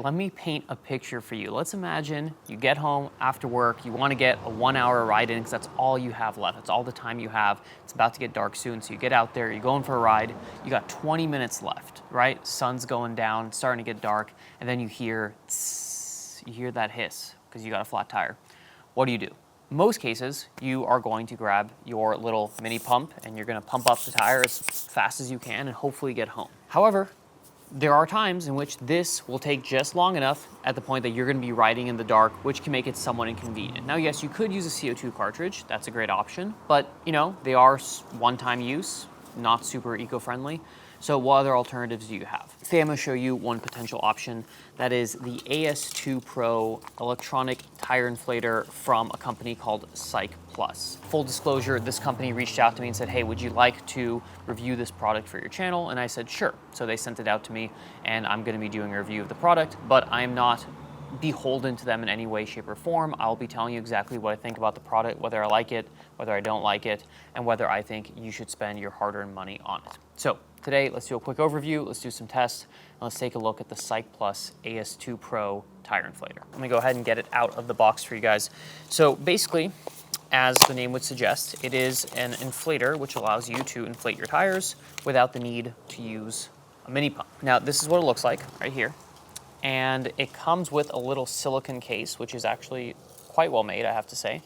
let me paint a picture for you. Let's imagine you get home after work, you wanna get a 1-hour ride in because that's all you have left. That's all the time you have. It's about to get dark soon, so you get out there, you're going for a ride, you got 20 minutes left, right? Sun's going down, it's starting to get dark, and then you hear that hiss because you got a flat tire. What do? In most cases, you are going to grab your little mini pump and you're gonna pump up the tire as fast as you can and hopefully get home. However, there are times in which this will take just long enough at the point that you're gonna be riding in the dark, which can make it somewhat inconvenient. Now, yes, you could use a CO2 cartridge. That's a great option, but they are one-time use, not super eco-friendly. So what other alternatives do you have? Today I'm gonna show you one potential option. That is the AS2 Pro electronic tire inflator from a company called Cycplus. Full disclosure, this company reached out to me and said, hey, would you like to review this product for your channel? And I said, sure. So they sent it out to me and I'm gonna be doing a review of the product, but I'm not beholden to them in any way, shape, or form. I'll be telling you exactly what I think about the product, whether I like it, whether I don't like it, and whether I think you should spend your hard-earned money on it. So today, let's do a quick overview, let's do some tests, and let's take a look at the Cycplus AS2 Pro tire inflator. Let me go ahead and get it out of the box for you guys. So basically, as the name would suggest, it is an inflator which allows you to inflate your tires without the need to use a mini pump. Now, this is what it looks like right here. And it comes with a little silicone case, which is actually quite well made, I have to say.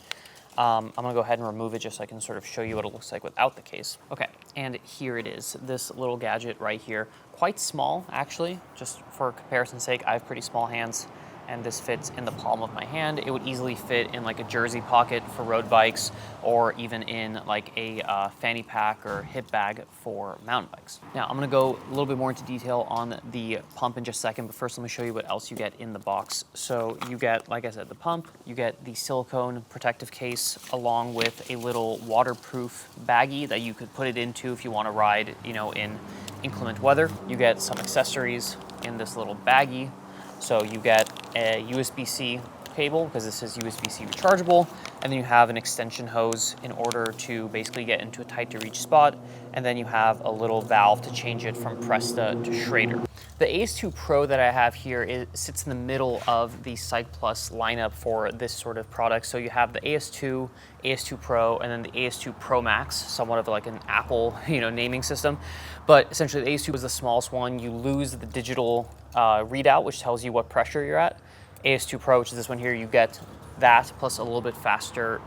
I'm gonna go ahead and remove it just so I can sort of show you what it looks like without the case. Okay, and here it is, this little gadget right here. Quite small, actually, just for comparison's sake. I have pretty small hands, and this fits in the palm of my hand. It would easily fit in like a jersey pocket for road bikes, or even in like a fanny pack or hip bag for mountain bikes. Now, I'm gonna go a little bit more into detail on the pump in just a second, but first let me show you what else you get in the box. So you get, like I said, the pump, you get the silicone protective case, along with a little waterproof baggie that you could put it into if you wanna ride, in inclement weather. You get some accessories in this little baggie. So you get a USB-C cable, because this is USB-C rechargeable, and then you have an extension hose in order to basically get into a tight to reach spot, and then you have a little valve to change it from Presta to Schrader. The AS2 Pro that I have here sits in the middle of the Cycplus lineup for this sort of product. So you have the AS2, AS2 Pro, and then the AS2 Pro Max, somewhat of like an Apple, naming system. But essentially the AS2 is the smallest one. You lose the digital readout, which tells you what pressure you're at. AS2 Pro, which is this one here, you get that plus a little bit faster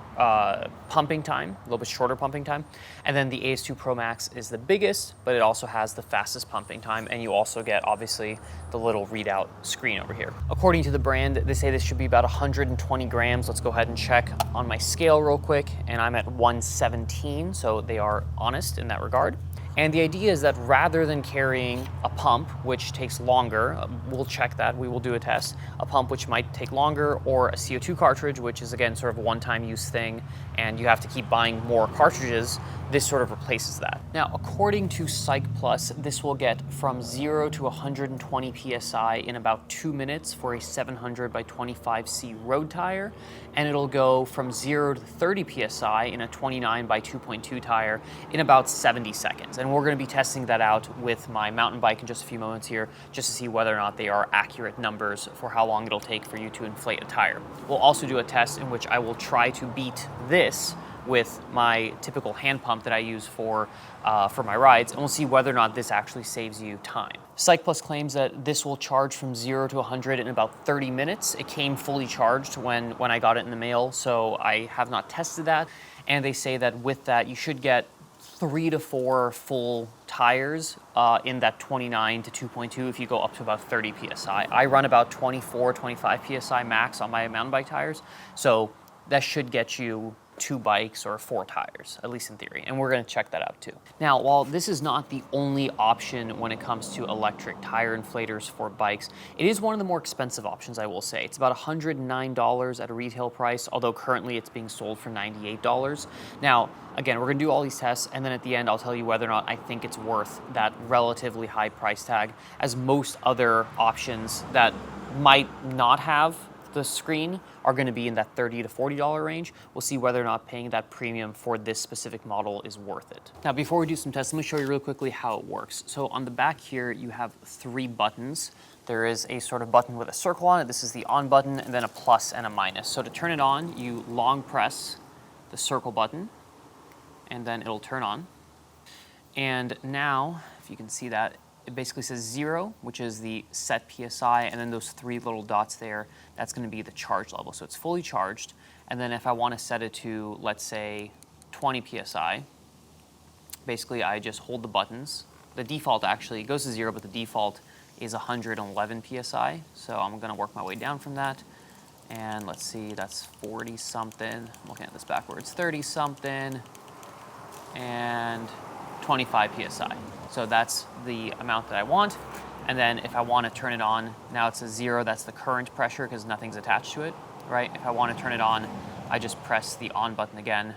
pumping time, a little bit shorter pumping time. And then the AS2 Pro Max is the biggest, but it also has the fastest pumping time, and you also get, obviously, the little readout screen over here. According to the brand, they say this should be about 120 grams. Let's go ahead and check on my scale real quick, and I'm at 117, so they are honest in that regard. And the idea is that rather than carrying a pump, which takes longer, we'll check that, we will do a test, a pump which might take longer, or a CO2 cartridge, which is again sort of a one-time use thing, and you have to keep buying more cartridges, this sort of replaces that. Now, according to Cycplus, this will get from 0 to 120 PSI in about 2 minutes for a 700 by 25C road tire, and it'll go from 0 to 30 PSI in a 29 by 2.2 tire in about 70 seconds. And we're gonna be testing that out with my mountain bike in just a few moments here, just to see whether or not they are accurate numbers for how long it'll take for you to inflate a tire. We'll also do a test in which I will try to beat this with my typical hand pump that I use for my rides, and we'll see whether or not this actually saves you time. Cycplus claims that this will charge from 0 to 100 in about 30 minutes. It came fully charged when I got it in the mail, so I have not tested that. And they say that with that, you should get 3 to 4 full tires in that 29 to 2.2 if you go up to about 30 PSI. I run about 24, 25 PSI max on my mountain bike tires, so that should get you 2 bikes or 4 tires, at least in theory, and we're gonna check that out too. Now, while this is not the only option when it comes to electric tire inflators for bikes, it is one of the more expensive options, I will say. It's about $109 at a retail price, although currently it's being sold for $98. Now, again, we're gonna do all these tests, and then at the end, I'll tell you whether or not I think it's worth that relatively high price tag, as most other options that might not have the screen are going to be in that $30 to $40 range. We'll see whether or not paying that premium for this specific model is worth it. Now, before we do some tests, let me show you real quickly how it works. So on the back here, you have 3 buttons there is a sort of button with a circle on it. This is the on button, and then a plus and a minus. So to turn it on, you long press the circle button, and then it'll turn on. And now, if you can see that, it basically says 0, which is the set PSI, and then those 3 little dots there, that's going to be the charge level. So it's fully charged. And then if I want to set it to, let's say, 20 PSI, basically I just hold the buttons. The default actually goes to 0, but the default is 111 PSI. So I'm going to work my way down from that. And let's see, that's 40 something. I'm looking at this backwards. 30 something and 25 PSI. So that's the amount that I want. And then if I want to turn it on, now it says 0, that's the current pressure because nothing's attached to it, right? If I want to turn it on, I just press the on button again.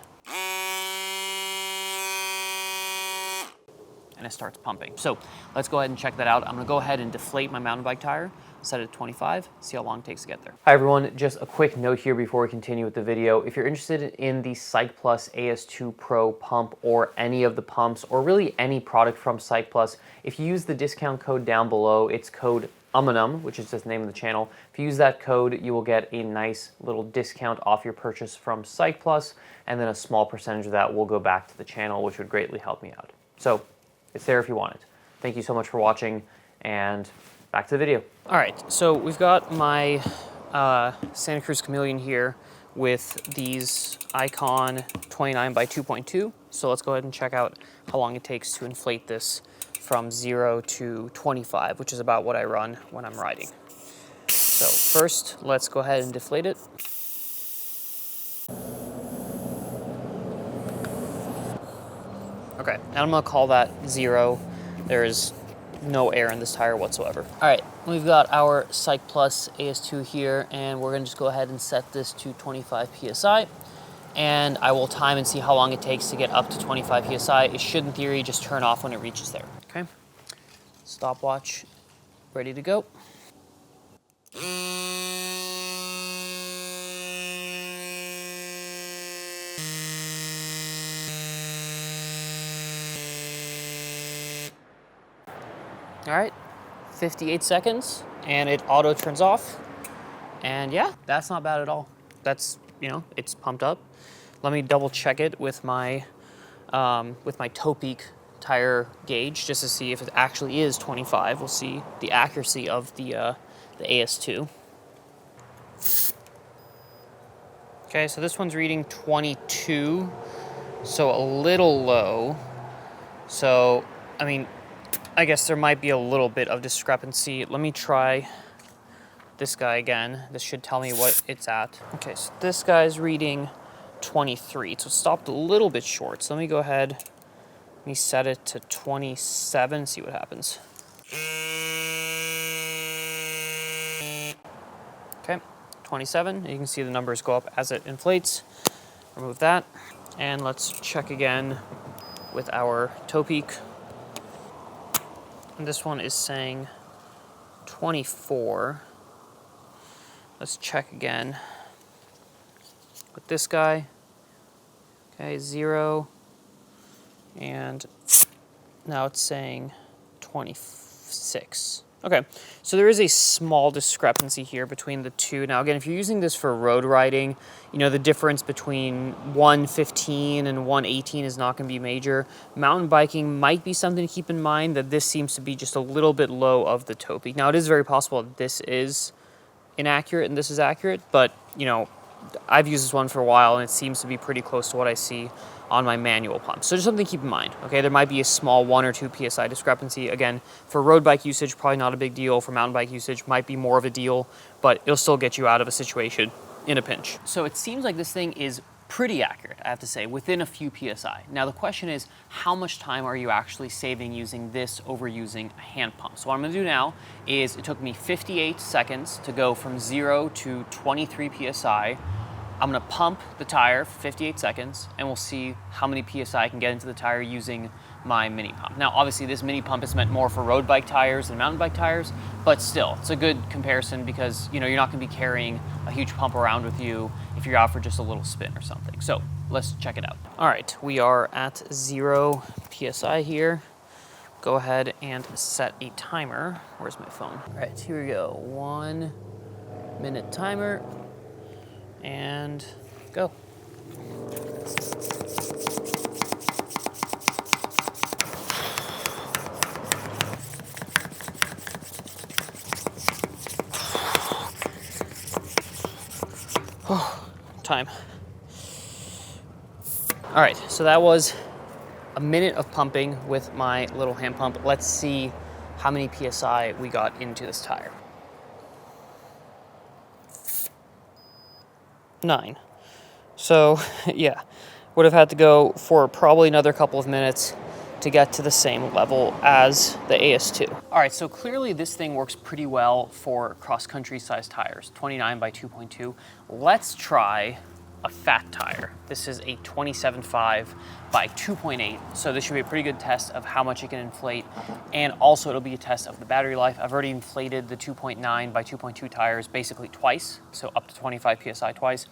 And it starts pumping. So let's go ahead and check that out. I'm gonna go ahead and deflate my mountain bike tire, set it at 25, see how long it takes to get there. Hi everyone, just a quick note here before we continue with the video. If you're interested in the Cycplus AS2 Pro pump or any of the pumps or really any product from Cycplus, if you use the discount code down below, it's code UMANUM, which is just the name of the channel. If you use that code, you will get a nice little discount off your purchase from Cycplus, and then a small percentage of that will go back to the channel, which would greatly help me out. So it's there if you want it. Thank you so much for watching, and back to the video. All right, so we've got my Santa Cruz Chameleon here with these Icon 29 by 2.2. So let's go ahead and check out how long it takes to inflate this from 0 to 25, which is about what I run when I'm riding. So first, let's go ahead and deflate it. Okay, now I'm gonna call that 0. There is no air in this tire whatsoever. All right, we've got our Cycplus AS2 here, and we're gonna just go ahead and set this to 25 PSI, and I will time and see how long it takes to get up to 25 PSI. It should, in theory, just turn off when it reaches there, okay? Stopwatch, ready to go. All right, 58 seconds, and it auto turns off. And yeah, that's not bad at all. That's, you know, it's pumped up. Let me double check it with my toe peak tire gauge just to see if it actually is 25. We'll see the accuracy of the AS2. Okay, so this one's reading 22, so a little low. So, I mean, I guess there might be a little bit of discrepancy. Let me try this guy again. This should tell me what it's at. Okay, so this guy's reading 23, so it stopped a little bit short. So let me go ahead, let me set it to 27, see what happens. Okay, 27, you can see the numbers go up as it inflates. Remove that, and let's check again with our toe peak. And this one is saying 24. Let's check again with this guy. Okay, 0. And now it's saying 26. Okay, so there is a small discrepancy here between the two. Now again, if you're using this for road riding, you know, the difference between 115 and 118 is not going to be major. Mountain biking might be something to keep in mind, that this seems to be just a little bit low of the toe peak. Now it is very possible that this is inaccurate and this is accurate, but you know, I've used this one for a while and it seems to be pretty close to what I see on my manual pump. So just something to keep in mind, okay? There might be a small 1 or 2 PSI discrepancy. Again, for road bike usage, probably not a big deal. For mountain bike usage, might be more of a deal, but it'll still get you out of a situation in a pinch. So it seems like this thing is pretty accurate, I have to say, within a few PSI. Now the question is, how much time are you actually saving using this over using a hand pump? So what I'm gonna do now is, it took me 58 seconds to go from 0 to 23 PSI. I'm gonna pump the tire for 58 seconds, and we'll see how many PSI I can get into the tire using my mini pump. Now, obviously this mini pump is meant more for road bike tires than mountain bike tires, but still, it's a good comparison because, you know, you're not gonna be carrying a huge pump around with you if you're out for just a little spin or something. So let's check it out. All right, we are at 0 PSI here. go ahead and set a timer. Where's my phone? All right, here we go. 1 minute timer, and go. Oh, time. All right, so that was a minute of pumping with my little hand pump. Let's see how many PSI we got into this tire. 9. So yeah, would have had to go for probably another couple of minutes to get to the same level as the AS2. All right, so clearly this thing works pretty well for cross-country size tires, 29 by 2.2. Let's try a fat tire. This is a 27.5 by 2.8. So this should be a pretty good test of how much it can inflate. And also it'll be a test of the battery life. I've already inflated the 2.9 by 2.2 tires basically twice. So up to 25 PSI twice.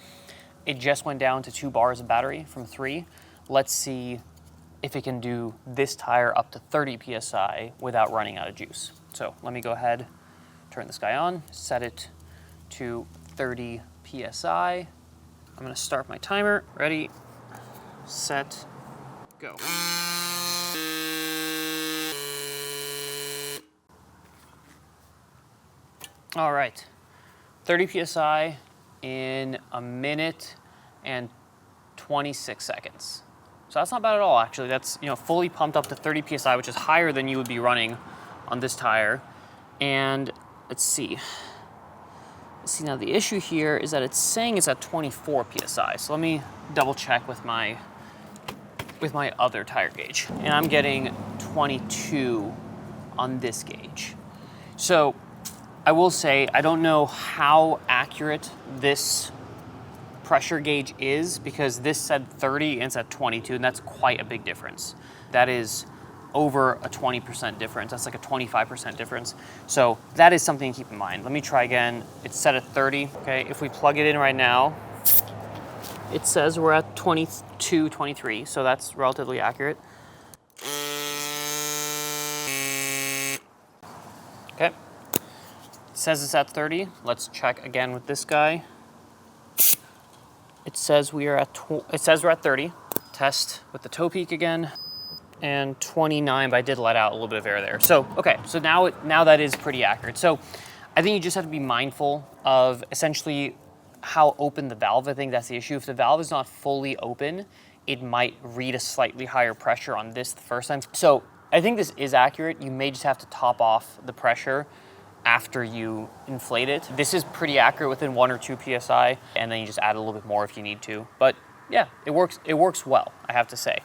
It just went down to 2 bars of battery from 3. Let's see if it can do this tire up to 30 PSI without running out of juice. So let me go ahead, turn this guy on, set it to 30 PSI. I'm gonna start my timer. Ready, set, go. All right, 30 PSI in a minute and 26 seconds. So that's not bad at all, actually. That's, you know, fully pumped up to 30 PSI, which is higher than you would be running on this tire. And let's see. See, now the issue here is that it's saying it's at 24 PSI. So let me double check with my other tire gauge. And I'm getting 22 on this gauge. So I will say, I don't know how accurate this pressure gauge is, because this said 30 and it's at 22, and that's quite a big difference. That is over a 20% difference. That's like a 25% difference. So that is something to keep in mind. Let me try again. It's set at 30. Okay, if we plug it in right now, it says we're at 22, 23, so that's relatively accurate. Okay, it says it's at 30. Let's check again with this guy. It says we're at 30. Test with the toe peak again, and 29, but I did let out a little bit of air there. So, okay, so now that is pretty accurate. So I think you just have to be mindful of essentially how open the valve. I think that's the issue. If the valve is not fully open, it might read a slightly higher pressure on this the first time. So I think this is accurate. You may just have to top off the pressure after you inflate it. This is pretty accurate within 1 or 2 PSI, and then you just add a little bit more if you need to. But yeah, it works well, I have to say.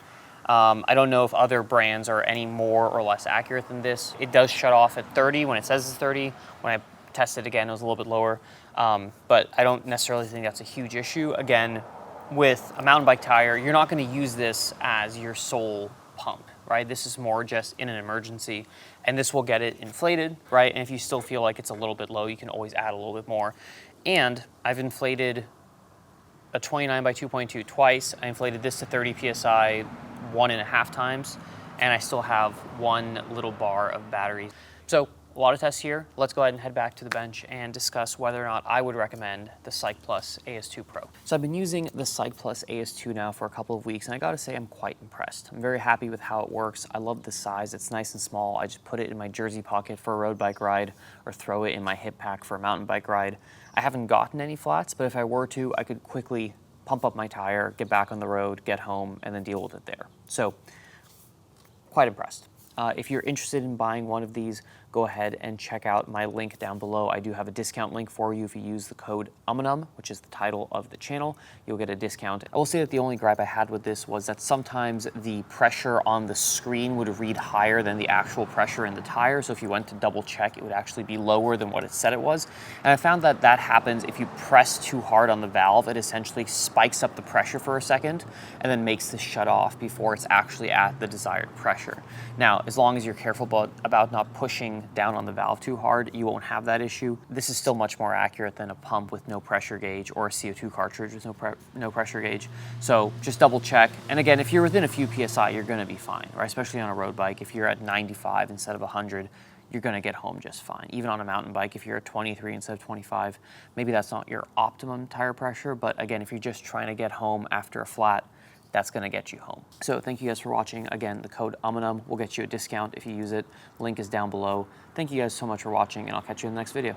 I don't know if other brands are any more or less accurate than this. It does shut off at 30 when it says it's 30. When I tested again, it was a little bit lower. But I don't necessarily think that's a huge issue. Again, with a mountain bike tire, you're not going to use this as your sole pump, right? This is more just in an emergency, and this will get it inflated, right? And if you still feel like it's a little bit low, you can always add a little bit more. And I've inflated a 29 by 2.2 twice. I inflated this to 30 PSI 1.5 times, and I still have 1 little bar of battery. So a lot of tests here. Let's go ahead and head back to the bench and discuss whether or not I would recommend the Cycplus AS2 Pro. So I've been using the Cycplus AS2 now for a couple of weeks, and I gotta say I'm quite impressed. I'm very happy with how it works. I love the size. It's nice and small. I just put it in my jersey pocket for a road bike ride, or throw it in my hip pack for a mountain bike ride. I haven't gotten any flats, but if I were to, I could quickly pump up my tire, get back on the road, get home, and then deal with it there. So, quite impressed. If you're interested in buying one of these, go ahead and check out my link down below. I do have a discount link for you. If you use the code UMANUM, which is the title of the channel, you'll get a discount. I will say that the only gripe I had with this was that sometimes the pressure on the screen would read higher than the actual pressure in the tire. So if you went to double check, it would actually be lower than what it said it was. And I found that that happens if you press too hard on the valve. It essentially spikes up the pressure for a second and then makes this shut off before it's actually at the desired pressure. Now, as long as you're careful about not pushing down on the valve too hard, you won't have that issue. This is still much more accurate than a pump with no pressure gauge or a CO2 cartridge with no pressure gauge. So just double check. And again, if you're within a few PSI, you're gonna be fine, right? Especially on a road bike. If you're at 95 instead of 100, you're gonna get home just fine. Even on a mountain bike, if you're at 23 instead of 25, maybe that's not your optimum tire pressure, but again, if you're just trying to get home after a flat, that's gonna get you home. So thank you guys for watching. Again, the code UMANUM will get you a discount if you use it. Link is down below. Thank you guys so much for watching, and I'll catch you in the next video.